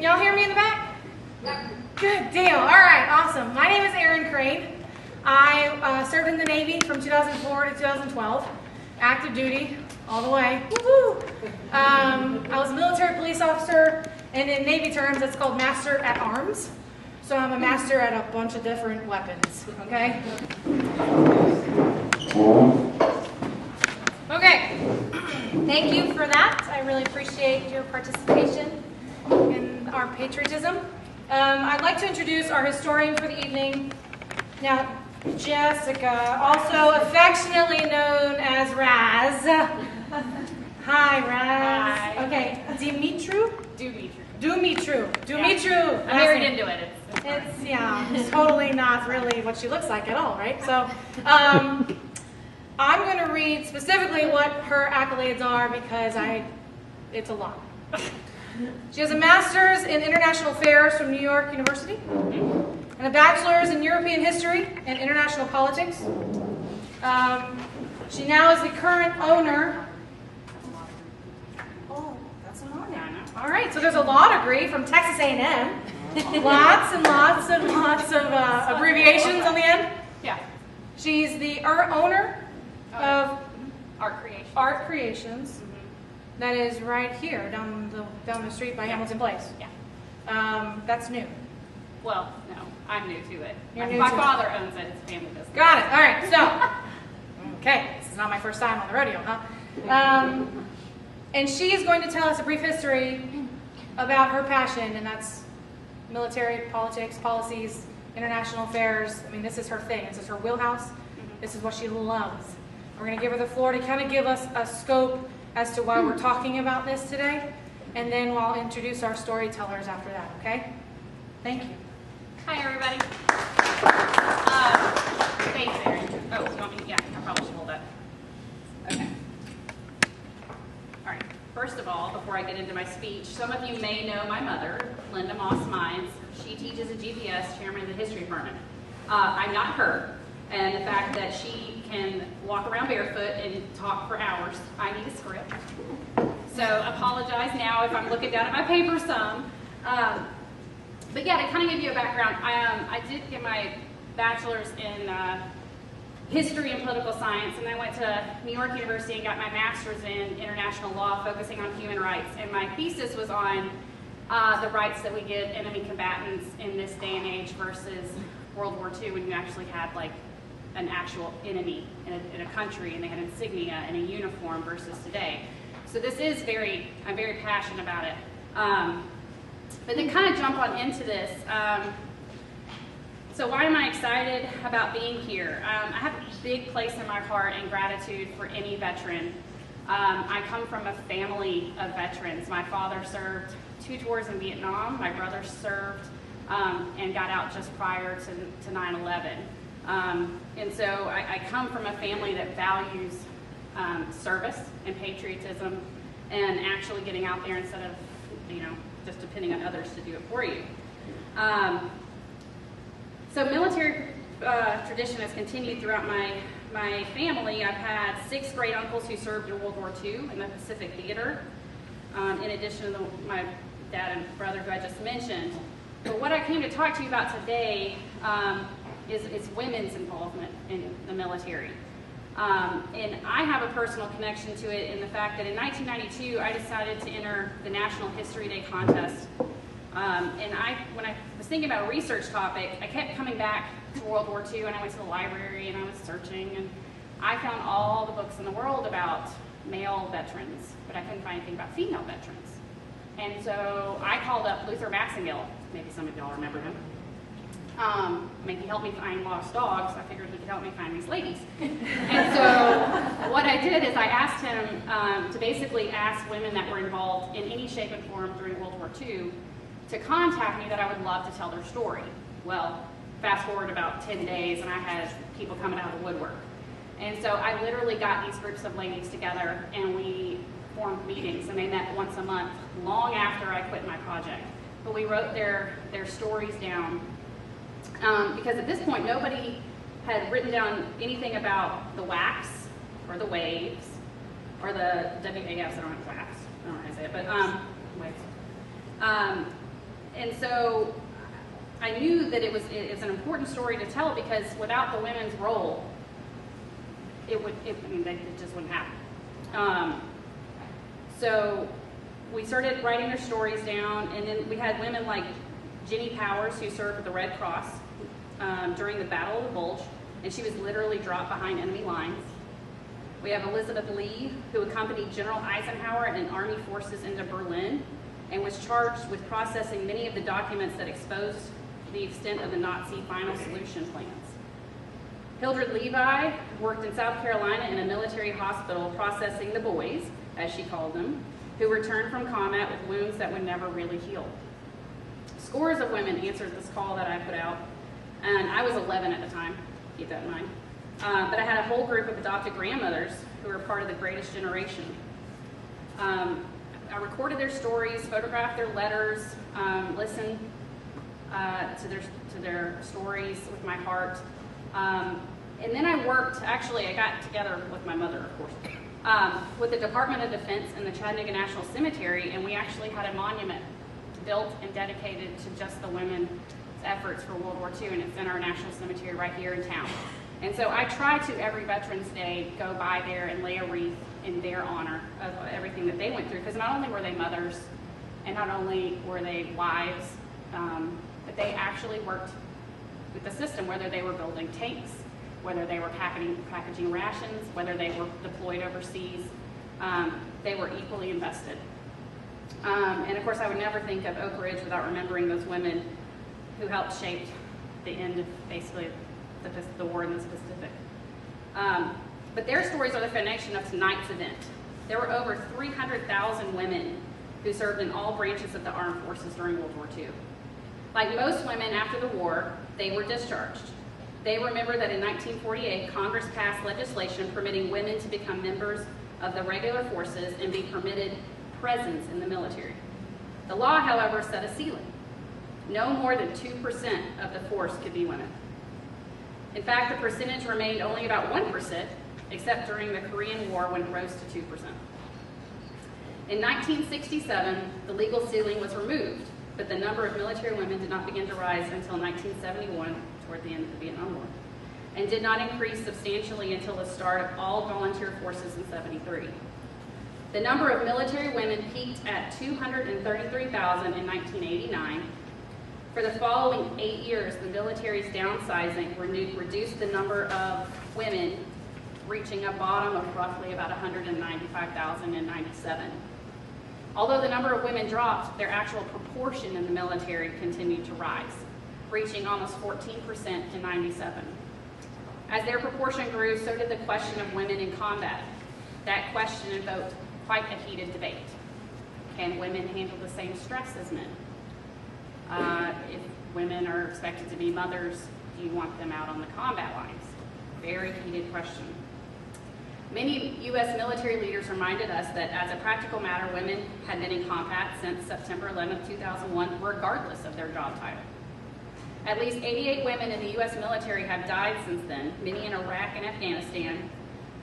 y'all hear me in the back? Yeah. Good deal. All right, awesome. My name is Erin Crane. I served in the Navy from 2004 to 2012. Active duty, all the way. Woo-hoo! I was a military police officer, and in Navy terms, it's called Master at Arms. So I'm a master at a bunch of different weapons, okay? Okay, thank you for that. I really appreciate your participation in our patriotism. I'd like to introduce our historian for the evening. Now, Jessica, also affectionately known as Raz. Hi, Raz. Hi. Okay, Dumitru? Dumitru. Yeah. I'm married into it. It's totally not really what she looks like at all, right? So, I'm going to read specifically what her accolades are because it's a lot. She has a master's in international affairs from New York University and a bachelor's in European history and international politics. She now is the current owner. Oh, that's an honor. All right, so there's a law degree from Texas A&M. Lots and lots and lots of abbreviations on the end. Yeah. She's the owner of Art Creations. Creations. That is right here down the street by Hamilton Place. Yeah. That's new. Well, no, I'm new to it. You're new my to it. father owns it. It's a family business. Got it. All right. So, okay, this is not my first time on the rodeo, huh? And she is going to tell us a brief history about her passion, and that's military, politics, policies, international affairs. I mean, this is her thing. This is her wheelhouse. This is what she loves. We're going to give her the floor to kind of give us a scope as to why we're talking about this today, and then we'll introduce our storytellers after that, okay? Thank you. Hi, everybody. Thanks, Erin. Oh, you want me? Yeah, I probably should hold that. Okay. All right. First of all, before I get into my speech, some of you may know my mother, Linda Moss Mines. She teaches at GPS, chairman of the history department. I'm not her, and the fact that she can walk around barefoot and talk for hours, I need a script. So apologize now if I'm looking down at my paper some. But yeah, to kind of give you a background, I did get my bachelor's in history and political science, and I went to New York University and got my master's in international law, focusing on human rights. And my thesis was on the rights that we give enemy combatants in this day and age versus World War II, when you actually had like an actual enemy in a country and they had insignia and a uniform versus today. So this is I'm very passionate about it. But to kind of jump on into this, so why am I excited about being here? I have a big place in my heart and gratitude for any veteran. I come from a family of veterans. My father served 2 tours in Vietnam. My brother served and got out just prior to 9/11. And so I come from a family that values service and patriotism and actually getting out there instead of, just depending on others to do it for you. So military tradition has continued throughout my family. I've had 6 great uncles who served in World War II in the Pacific Theater, in addition to my dad and brother who I just mentioned. But what I came to talk to you about today is women's involvement in the military. And I have a personal connection to it in the fact that in 1992, I decided to enter the National History Day contest. And when I was thinking about a research topic, I kept coming back to World War II, and I went to the library and I was searching, and I found all the books in the world about male veterans, but I couldn't find anything about female veterans. And so I called up Luther Massengill. Maybe some of y'all remember him. He helped me find lost dogs. I figured he could help me find these ladies. And so what I did is I asked him to basically ask women that were involved in any shape and form during World War II to contact me, that I would love to tell their story. Well, fast forward about 10 days and I had people coming out of the woodwork. And so I literally got these groups of ladies together and we formed meetings, and they met once a month long after I quit my project. But we wrote their stories down because at this point nobody had written down anything about the WACs or the waves or the WAFs. I don't know WACs. I don't know how to say it, but waves. And so I knew that it's an important story to tell, because without the women's role, it just wouldn't happen. So we started writing their stories down, and then we had women like Jenny Powers, who served with the Red Cross during the Battle of the Bulge, and she was literally dropped behind enemy lines. We have Elizabeth Lee, who accompanied General Eisenhower and Army forces into Berlin and was charged with processing many of the documents that exposed the extent of the Nazi final solution plans. Hildred Levi worked in South Carolina in a military hospital processing the boys, as she called them, who returned from combat with wounds that would never really heal. Scores of women answered this call that I put out, and I was 11 at the time, keep that in mind. But I had a whole group of adopted grandmothers who were part of the greatest generation. I recorded their stories, photographed their letters, listened to their stories with my heart. And then I got together with my mother, of course, with the Department of Defense and the Chattanooga National Cemetery, and we actually had a monument built and dedicated to just the women's efforts for World War II, and it's in our National Cemetery right here in town. And so I try to, every Veterans Day, go by there and lay a wreath in their honor of everything that they went through, because not only were they mothers, and not only were they wives, but they actually worked with the system, whether they were building tanks, whether they were packaging rations, whether they were deployed overseas, they were equally invested. And of course, I would never think of Oak Ridge without remembering those women who helped shape the end of basically the war in the Pacific. But their stories are the foundation of tonight's event. There were over 300,000 women who served in all branches of the armed forces during World War II. Like most women after the war, they were discharged. They remember that in 1948, Congress passed legislation permitting women to become members of the regular forces and be permitted presence in the military. The law, however, set a ceiling. No more than 2% of the force could be women. In fact, the percentage remained only about 1%, except during the Korean War when it rose to 2%. In 1967, the legal ceiling was removed, but the number of military women did not begin to rise until 1971, toward the end of the Vietnam War, and did not increase substantially until the start of all volunteer forces in '73. The number of military women peaked at 233,000 in 1989. For the following 8 years, the military's downsizing reduced the number of women, reaching a bottom of roughly about 195,000 in '97. Although the number of women dropped, their actual proportion in the military continued to rise, reaching almost 14% in '97. As their proportion grew, so did the question of women in combat. That question invoked quite a heated debate. Can women handle the same stress as men? If women are expected to be mothers, do you want them out on the combat lines? Very heated question. Many U.S. military leaders reminded us that as a practical matter, women had been in combat since September 11, 2001, regardless of their job title. At least 88 women in the U.S. military have died since then, many in Iraq and Afghanistan,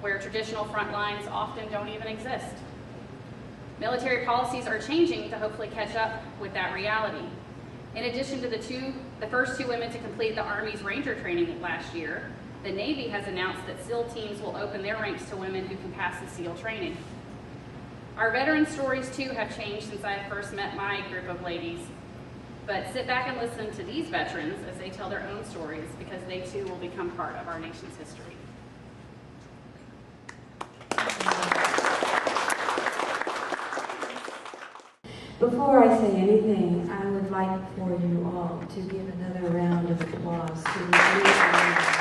where traditional front lines often don't even exist. Military policies are changing to hopefully catch up with that reality. In addition to the first two women to complete the Army's Ranger training last year, the Navy has announced that SEAL teams will open their ranks to women who can pass the SEAL training. Our veteran stories, too, have changed since I first met my group of ladies. But sit back and listen to these veterans as they tell their own stories, because they, too, will become part of our nation's history. Before I say anything, I would like for you all to give another round of applause to the